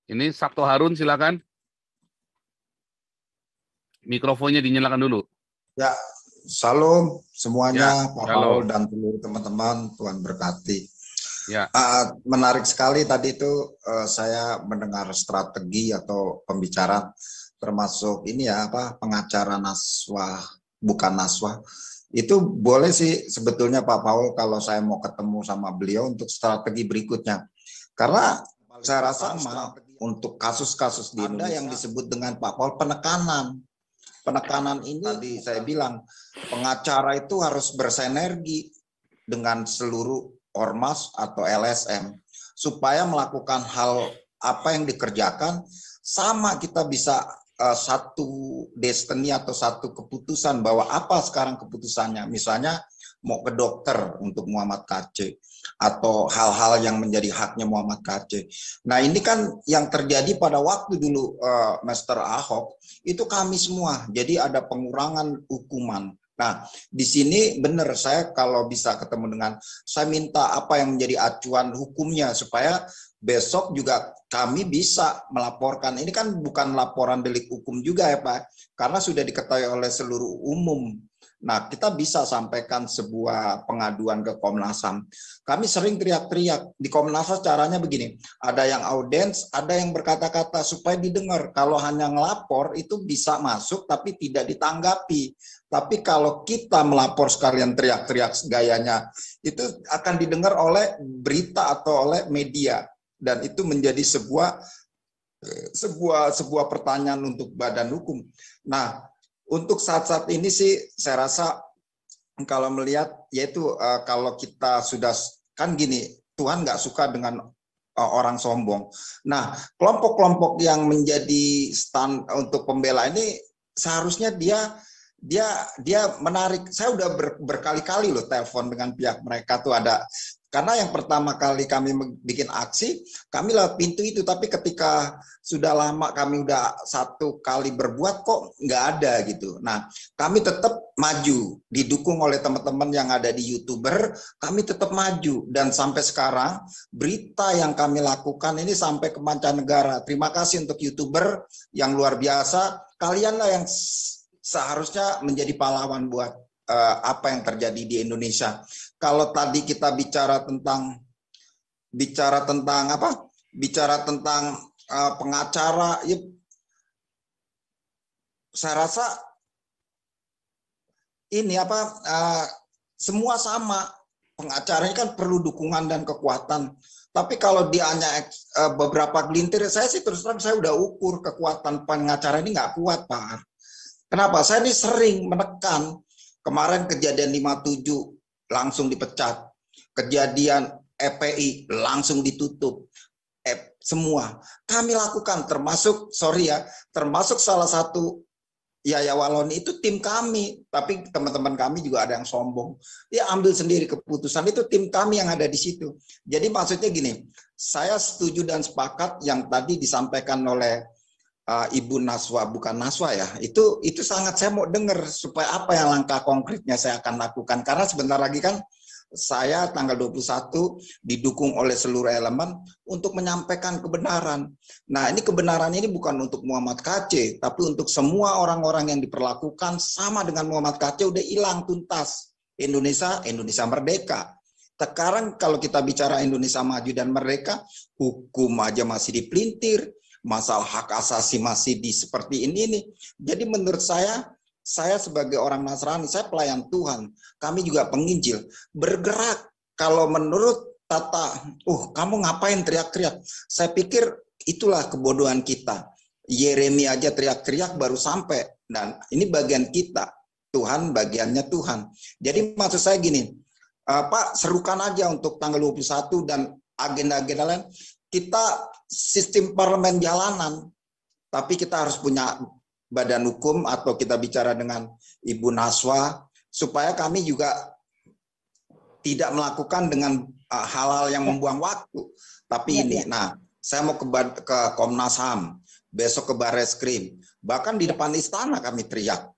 Ini Sabto Harun, silakan. Mikrofonnya dinyalakan dulu. Ya, salam semuanya, Ya, Pak shalom. Paul dan seluruh teman-teman, Tuhan berkati. Ya, Menarik sekali tadi itu saya mendengar strategi atau pembicaraan, termasuk ini ya pengacara Naswa, bukan Naswa. Itu boleh sih sebetulnya Pak Paul kalau saya mau ketemu sama beliau untuk strategi berikutnya. Karena saya rasa untuk kasus-kasus di Indonesia ada yang disebut dengan Pak Paul penekanan. Penekanan ini tadi saya bilang pengacara itu harus bersinergi dengan seluruh ormas atau LSM supaya melakukan hal apa yang dikerjakan sama kita bisa satu destiny atau satu keputusan bahwa apa sekarang keputusannya, misalnya mau ke dokter untuk Muhammad KC atau hal-hal yang menjadi haknya Muhammad KC. Nah ini kan yang terjadi pada waktu dulu Master Ahok itu kami semua, jadi ada pengurangan hukuman. Nah di sini benar saya kalau bisa ketemu dengan, saya minta apa yang menjadi acuan hukumnya supaya besok juga kami bisa melaporkan. Ini kan bukan laporan delik hukum juga ya Pak, karena sudah diketahui oleh seluruh umum. Nah, kita bisa sampaikan sebuah pengaduan ke Komnas HAM. Kami sering teriak-teriak di Komnas HAM, caranya begini, ada yang audiens, ada yang berkata-kata supaya didengar. Kalau hanya ngelapor itu bisa masuk tapi tidak ditanggapi. Tapi kalau kita melapor sekalian teriak-teriak gayanya, itu akan didengar oleh berita atau oleh media. Dan itu menjadi sebuah pertanyaan untuk badan hukum. Nah, untuk saat-saat ini sih saya rasa kalau melihat yaitu kalau kita sudah kan gini, Tuhan nggak suka dengan orang sombong. Nah, kelompok-kelompok yang menjadi stand untuk pembela ini seharusnya dia menarik. Saya udah berkali-kali loh telepon dengan pihak mereka tuh ada. Karena yang pertama kali kami bikin aksi, kami lewat pintu itu. Tapi ketika sudah lama kami udah satu kali berbuat kok nggak ada gitu. Nah, kami tetap maju, didukung oleh teman-teman yang ada di YouTuber, kami tetap maju. Dan sampai sekarang, berita yang kami lakukan ini sampai ke mancanegara. Terima kasih untuk YouTuber yang luar biasa. Kalianlah yang seharusnya menjadi pahlawan buat apa yang terjadi di Indonesia. Kalau tadi kita bicara tentang pengacara, ya, saya rasa ini semua sama. Pengacaranya kan perlu dukungan dan kekuatan. Tapi kalau dia hanya beberapa gelintir, saya sih terus terang saya udah ukur kekuatan pengacara ini nggak kuat, Pak. Kenapa? Saya ini sering menekan. Kemarin kejadian 57 langsung dipecat. Kejadian EPI langsung ditutup. Semua kami lakukan, termasuk salah satu Yaya Waloni itu tim kami, tapi teman-teman kami juga ada yang sombong. Dia ambil sendiri keputusan, itu tim kami yang ada di situ. Jadi maksudnya gini, saya setuju dan sepakat yang tadi disampaikan oleh Ibu Naswa, bukan Naswa ya, itu sangat saya mau dengar supaya apa yang langkah konkretnya saya akan lakukan, karena sebentar lagi kan saya tanggal 21 didukung oleh seluruh elemen untuk menyampaikan kebenaran. Nah ini kebenaran ini bukan untuk Muhammad KC, tapi untuk semua orang-orang yang diperlakukan sama dengan Muhammad KC udah hilang tuntas. Indonesia merdeka. Sekarang kalau kita bicara Indonesia maju dan merdeka, hukum aja masih dipelintir, masalah hak asasi masih di seperti ini nih. Jadi menurut saya sebagai orang Nasrani, saya pelayan Tuhan, kami juga penginjil, bergerak. Kalau menurut Tata, kamu ngapain teriak-teriak? Saya pikir itulah kebodohan kita. Yeremia aja teriak-teriak baru sampai, dan ini bagian kita. Tuhan bagiannya Tuhan. Jadi maksud saya gini, Pak, serukan aja untuk tanggal 21 dan agenda-agenda lain. Kita sistem parlemen jalanan, tapi kita harus punya badan hukum atau kita bicara dengan Ibu Naswa supaya kami juga tidak melakukan dengan hal-hal yang membuang waktu. Tapi nah, saya mau ke Komnas HAM, besok ke Barreskrim, bahkan di depan istana kami teriak.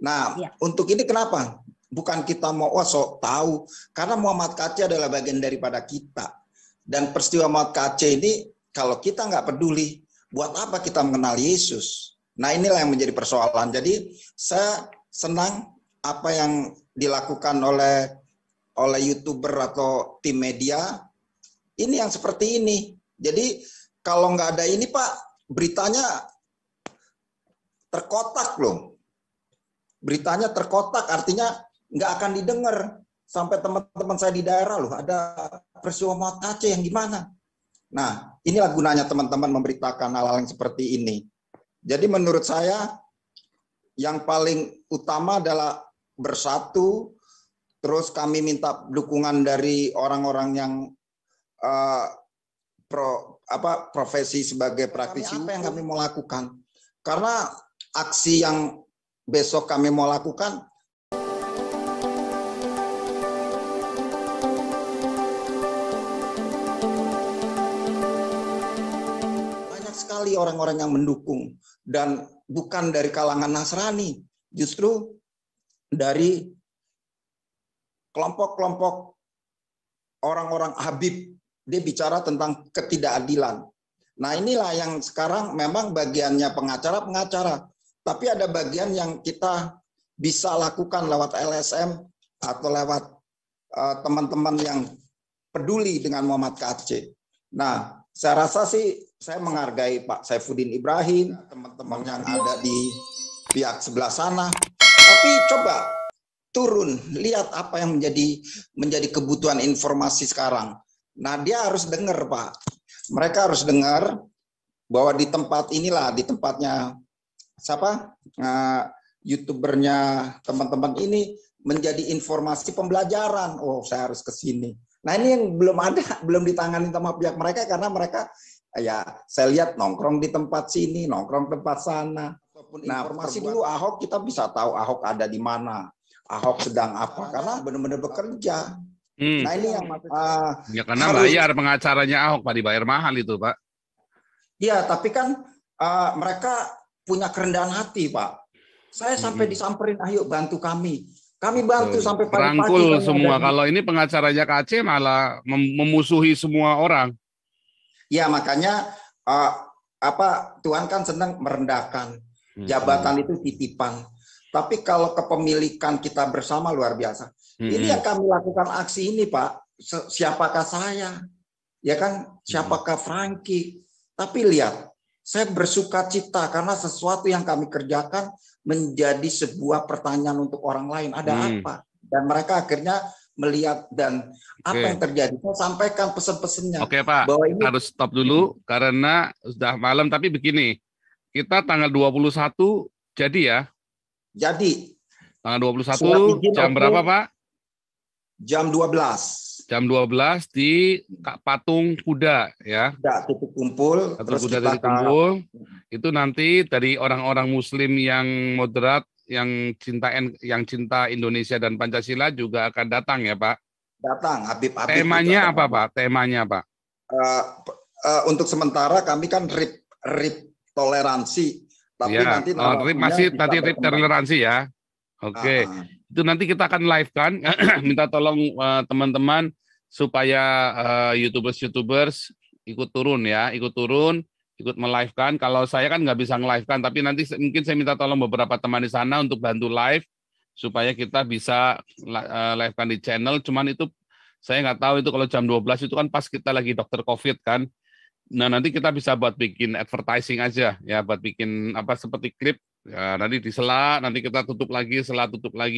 Nah, untuk ini kenapa? Bukan kita mau sok tahu, karena Muhammad KC adalah bagian daripada kita. Dan peristiwa Muhammad KC ini, kalau kita nggak peduli, buat apa kita mengenal Yesus? Nah, inilah yang menjadi persoalan. Jadi saya senang apa yang dilakukan oleh YouTuber atau tim media. Ini yang seperti ini. Jadi kalau nggak ada ini Pak, beritanya terkotak loh. Beritanya terkotak, artinya nggak akan didengar. Sampai teman-teman saya di daerah loh, ada peristiwa maut Aceh yang gimana. Nah, inilah gunanya teman-teman memberitakan hal-hal yang seperti ini. Jadi menurut saya, yang paling utama adalah bersatu, terus kami minta dukungan dari orang-orang yang profesi sebagai praktisi. Apa yang kami mau lakukan? Karena aksi yang besok kami mau lakukan, banyak sekali orang-orang yang mendukung, dan bukan dari kalangan Nasrani, justru dari kelompok-kelompok orang-orang Habib. Dia bicara tentang ketidakadilan. Nah, inilah yang sekarang memang bagiannya pengacara, tapi ada bagian yang kita bisa lakukan lewat LSM atau lewat teman-teman yang peduli dengan Muhammad KC. Nah, saya rasa sih saya menghargai Pak Saifuddin Ibrahim, teman-teman yang ada di pihak sebelah sana. Tapi coba turun, lihat apa yang menjadi kebutuhan informasi sekarang. Nah, dia harus dengar, Pak. Mereka harus dengar bahwa di tempat inilah, di tempatnya siapa? YouTubernya teman-teman ini menjadi informasi pembelajaran. Oh, saya harus ke sini. Nah, ini yang belum ditangani sama pihak mereka, karena mereka ya saya lihat nongkrong di tempat sini, nongkrong tempat sana. Nah, informasi dulu Ahok, kita bisa tahu Ahok ada di mana, Ahok sedang apa, karena benar-benar bekerja. Nah, ini yang ya karena bayar pengacaranya Ahok, Pak, dibayar mahal itu, Pak. Iya, tapi kan mereka punya kerendahan hati, Pak. Saya sampai disamperin, ayo bantu kami. Kami bantu sampai pagi-pagi. Merangkul semua. Kalau ini pengacaranya KC malah memusuhi semua orang. Ya, makanya Tuhan kan senang merendahkan. Jabatan itu titipan. Tapi kalau kepemilikan kita bersama luar biasa. Ini yang kami lakukan aksi ini, Pak. Siapakah saya? Ya kan, siapakah Franky? Tapi lihat, saya bersuka cita karena sesuatu yang kami kerjakan menjadi sebuah pertanyaan untuk orang lain. Ada apa? Dan mereka akhirnya melihat dan apa yang terjadi. Saya sampaikan pesan-pesannya. Oke, Pak, bahwa ini harus stop dulu karena sudah malam. Tapi begini, kita tanggal 21 jadi ya? Jadi. Tanggal 21 jam berapa, Pak? Jam 12. Jam 12 di Patung Kuda ya. Titik kumpul. Patung Kuda titik kumpul. Itu nanti dari orang-orang Muslim yang moderat, yang cinta Indonesia dan Pancasila juga akan datang ya, Pak. Datang, Habib. Temanya apa, Pak? Temanya, Pak? Untuk sementara kami kan RIP toleransi. Tapi ya, nanti masih nanti RIP toleransi ya. Oke. Itu nanti kita akan live kan, minta tolong teman-teman supaya YouTubers ikut turun ya, ikut melive kan. Kalau saya kan nggak bisa nge-live kan, tapi nanti mungkin saya minta tolong beberapa teman di sana untuk bantu live supaya kita bisa live kan di channel. Cuman itu saya nggak tahu itu kalau jam 12 itu kan pas kita lagi dokter COVID kan. Nah, nanti kita bisa buat bikin advertising aja ya, buat bikin apa seperti klip. Ya, nanti disela, nanti kita tutup lagi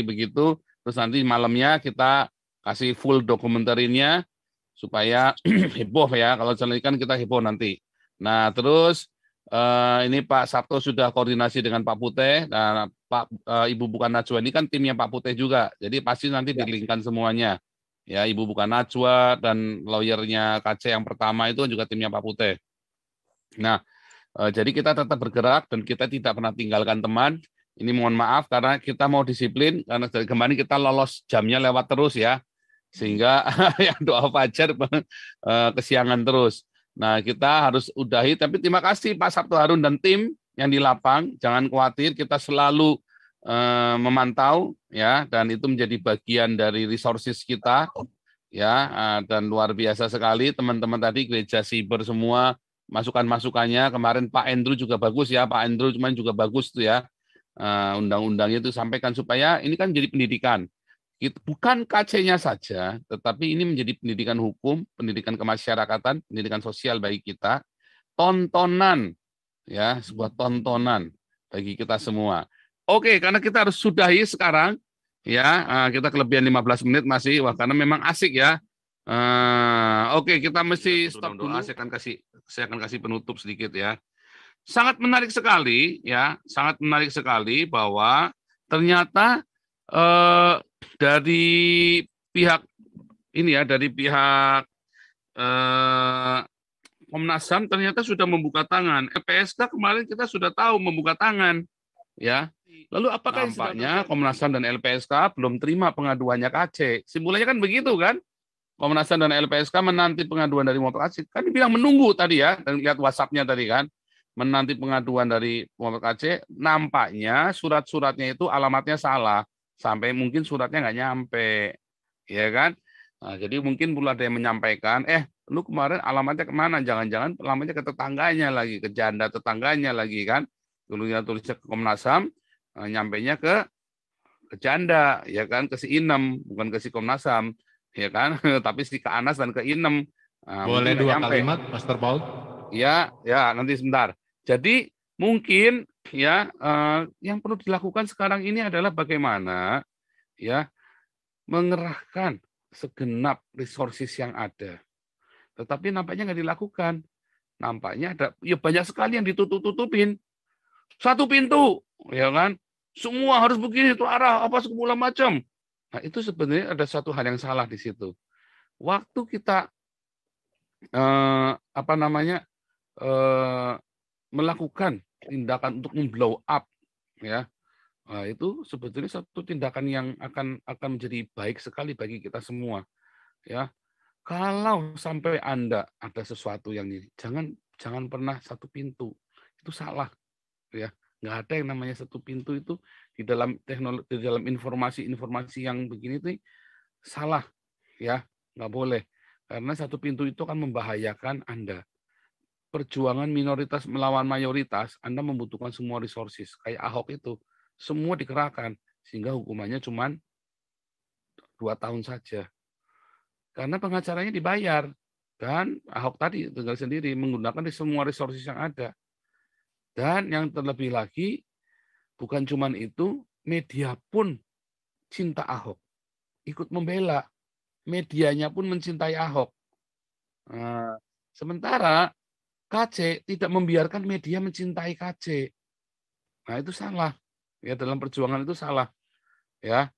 begitu. Terus nanti malamnya kita kasih full dokumentarinya supaya heboh ya. Kalau channel kan kita heboh nanti. Nah, terus ini Pak Sabto sudah koordinasi dengan Pak Putih dan Ibu Bukan Najwa ini kan timnya Pak Putih juga. Jadi pasti nanti dilingkan semuanya. Ya, Ibu Bukan Najwa dan lawyernya KC yang pertama itu juga timnya Pak Putih. Nah, jadi kita tetap bergerak dan kita tidak pernah tinggalkan teman. Ini mohon maaf karena kita mau disiplin karena dari kemarin kita lolos jamnya lewat terus ya. Sehingga yang doa fajar kesiangan terus. Nah, kita harus udahi tapi terima kasih Pak Sabto Harun dan tim yang di lapang. Jangan khawatir, kita selalu memantau ya, dan itu menjadi bagian dari resources kita ya, dan luar biasa sekali teman-teman tadi gereja siber semua masukan-masukannya. Kemarin Pak Andrew juga bagus ya, Pak Andrew cuman juga bagus tuh ya. Undang-undangnya itu sampaikan supaya ini kan jadi pendidikan. Bukan KC-nya saja, tetapi ini menjadi pendidikan hukum, pendidikan kemasyarakatan, pendidikan sosial bagi kita, tontonan, ya, sebuah tontonan bagi kita semua. Oke, karena kita harus sudahi sekarang, ya, kita kelebihan 15 menit masih, wah karena memang asik ya. Oke, kita mesti stop dulu. Saya akan kasih penutup sedikit ya. Sangat menarik sekali, ya, sangat menarik sekali bahwa ternyata dari pihak ini ya, dari pihak Komnas HAM ternyata sudah membuka tangan. LPSK kemarin kita sudah tahu membuka tangan, ya. Lalu apakah nampaknya Komnas HAM dan LPSK belum terima pengaduannya KC? Simpulannya kan begitu kan? Komnas HAM dan LPSK menanti pengaduan dari Muhammad KC. Kan dibilang menunggu tadi ya, dan lihat WhatsApp-nya tadi kan. Menanti pengaduan dari Muhammad KC, nampaknya surat-suratnya itu alamatnya salah. Sampai mungkin suratnya nggak nyampe, ya kan? Nah, jadi mungkin perlu ada yang menyampaikan, lu kemarin alamatnya kemana? Jangan-jangan alamatnya ke tetangganya lagi, ke janda tetangganya lagi kan? Dulunya tulisnya ke Komnas HAM, nyampainya ke janda, ya kan? Ke si Inem, bukan ke si Komnas HAM, ya kan? Tapi si ke Anas dan ke Inem. Boleh 2 kalimat, Pastor Paul? Ya, nanti sebentar. Jadi mungkin ya yang perlu dilakukan sekarang ini adalah bagaimana ya mengerahkan segenap resources yang ada. Tetapi nampaknya nggak dilakukan. Nampaknya ada ya banyak sekali yang ditutup-tutupin. Satu pintu, ya kan? Semua harus begini, itu arah apa segala macam. Nah, itu sebenarnya ada satu hal yang salah di situ. Waktu kita melakukan tindakan untuk memblow up, ya, nah, itu sebetulnya satu tindakan yang akan menjadi baik sekali bagi kita semua, ya. Kalau sampai Anda ada sesuatu yang ini, jangan pernah satu pintu, itu salah, ya. Nggak ada yang namanya satu pintu itu di dalam teknologi, di dalam informasi yang begini itu salah, ya, nggak boleh. Karena satu pintu itu akan membahayakan Anda. Perjuangan minoritas melawan mayoritas, Anda membutuhkan semua resources. Kayak Ahok itu, semua dikerahkan. Sehingga hukumannya cuma 2 tahun saja. Karena pengacaranya dibayar. Dan Ahok tadi tinggal sendiri menggunakan semua resources yang ada. Dan yang terlebih lagi, bukan cuma itu, media pun cinta Ahok. Ikut membela. Medianya pun mencintai Ahok. Nah, sementara KC tidak membiarkan media mencintai KC. Nah, itu salah. Ya, dalam perjuangan itu salah. Ya.